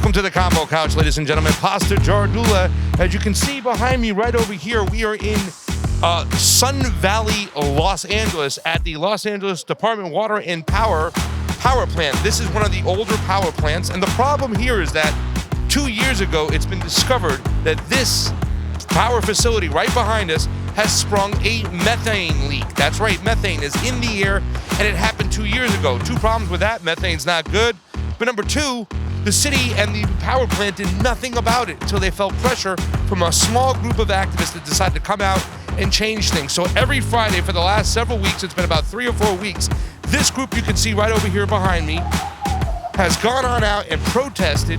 Welcome to the Combo Couch, ladies and gentlemen. Pasta Jardula. As you can see behind me right over here, we are in Sun Valley, Los Angeles at the Los Angeles Department of Water and Power plant. This is one of the older power plants, and the problem here is that 2 years ago, it's been discovered that this power facility right behind us has sprung a methane leak. That's right, methane is in the air, and it happened 2 years ago. Two problems with that: methane's not good, but number two, the city and the power plant did nothing about it until they felt pressure from a small group of activists that decided to come out and change things. So every Friday for the last several weeks, it's been about 3 or 4 weeks, this group you can see right over here behind me has gone on out and protested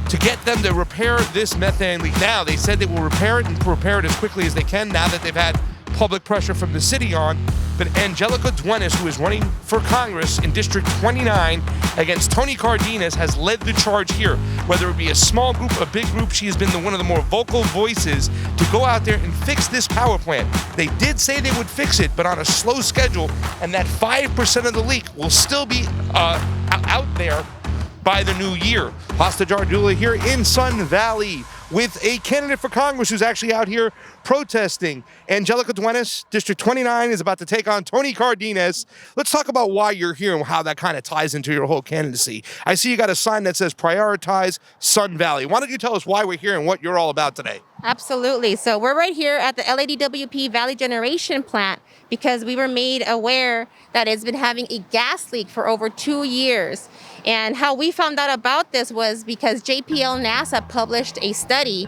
to get them to repair this methane leak. Now, they said they will repair it and repair it as quickly as they can now that they've had public pressure from the city on. But Angelica Dueñas, who is running for Congress in District 29 against Tony Cardenas, has led the charge here. Whether it be a small group, a big group, she has been one of the more vocal voices to go out there and fix this power plant. They did say they would fix it, but on a slow schedule, and that 5% of the leak will still be out there by the new year. Pasta Jardula here in Sun Valley with a candidate for Congress who's actually out here protesting. Angelica Dueñas, District 29, is about to take on Tony Cardenas. Let's talk about why you're here and how that kind of ties into your whole candidacy. I see you got a sign that says prioritize Sun Valley. Why don't you tell us why we're here and what you're all about today? Absolutely. So we're right here at the LADWP Valley Generation Plant because we were made aware that it's been having a gas leak for over 2 years. And how we found out about this was because JPL NASA published a study,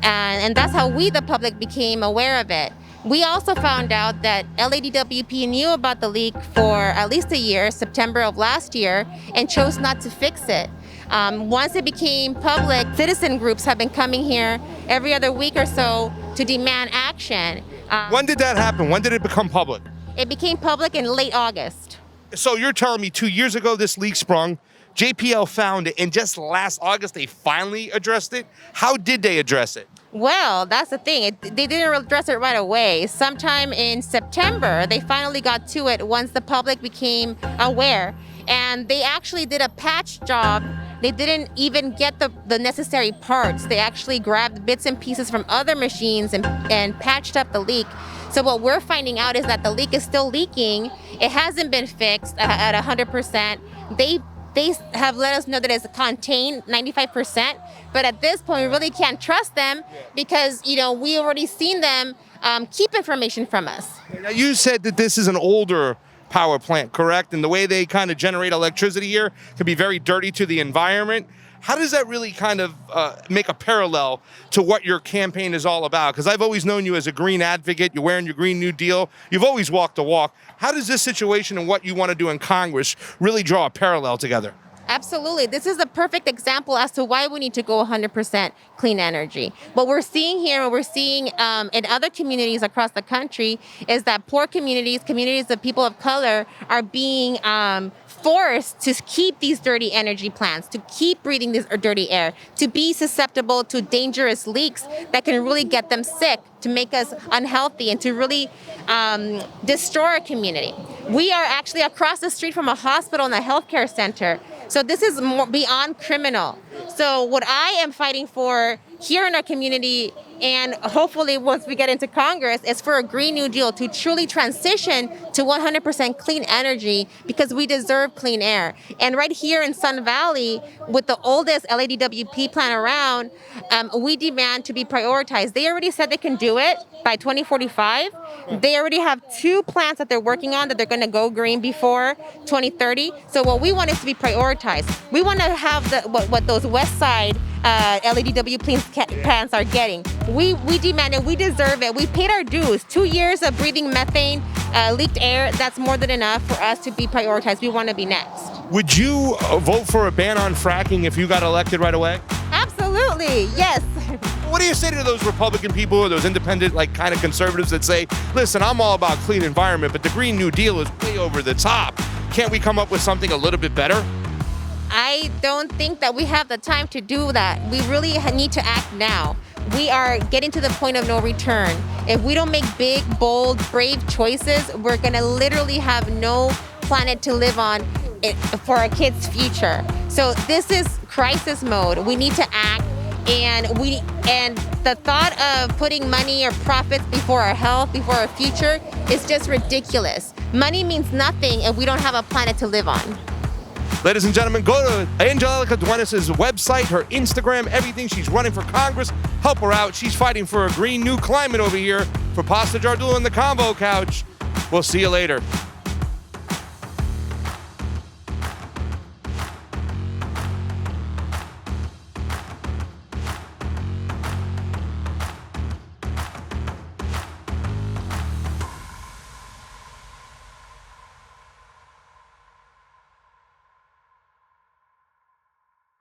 and that's how we, the public, became aware of it. We also found out that LADWP knew about the leak for at least a year, September of last year, and chose not to fix it. Once it became public, citizen groups have been coming here every other week or so to demand action. When did that happen? When did it become public? It became public in late August. So you're telling me 2 years ago this leak sprung, JPL found it, and just last August they finally addressed it? How did they address it? Well, that's the thing. They didn't address it right away. Sometime in September, they finally got to it once the public became aware. And they actually did a patch job. They didn't even get the necessary parts. They actually grabbed bits and pieces from other machines and patched up the leak. So what we're finding out is that the leak is still leaking. It hasn't been fixed at 100%. They have let us know that it's contained 95%, but at this point, we really can't trust them because, we already seen them keep information from us. Now, you said that this is an older power plant, correct? And the way they kind of generate electricity here can be very dirty to the environment. How does that really kind of make a parallel to what your campaign is all about? Because I've always known you as a green advocate. You're wearing your Green New Deal. You've always walked the walk. How does this situation and what you want to do in Congress really draw a parallel together? Absolutely. This is the perfect example as to why we need to go 100% clean energy. What we're seeing here, what we're seeing in other communities across the country is that poor communities of people of color are being forced to keep these dirty energy plants, to keep breathing this dirty air, to be susceptible to dangerous leaks that can really get them sick, to make us unhealthy, and to really destroy our community. We are actually across the street from a hospital and a healthcare center. So this is more beyond criminal. So what I am fighting for here in our community, and hopefully once we get into Congress, is for a Green New Deal to truly transition to 100% clean energy because we deserve clean air. And right here in Sun Valley, with the oldest LADWP plant around, we demand to be prioritized. They already said they can do it by 2045. They already have 2 plants that they're working on that they're going to go green before 2030. So what we want is to be prioritized. We want to have what those West Side LADW plants are getting. We demand it. We deserve it. We paid our dues. 2 years of breathing methane, leaked air, that's more than enough for us to be prioritized. We want to be next. Would you vote for a ban on fracking if you got elected right away? Absolutely, yes. What do you say to those Republican people or those independent, kind of conservatives that say, listen, I'm all about clean environment, but the Green New Deal is way over the top. Can't we come up with something a little bit better? I don't think that we have the time to do that. We really need to act now. We are getting to the point of no return. If we don't make big, bold, brave choices, we're going to literally have no planet to live on for our kids' future. So this is crisis mode. We need to act, and the thought of putting money or profits before our health, before our future, is just ridiculous. Money means nothing if we don't have a planet to live on. Ladies and gentlemen, go to Angelica Dueñas' website, her Instagram, everything. She's running for Congress. Help her out. She's fighting for a green new climate over here. For Pastor Jardula and the Combo Couch, we'll see you later.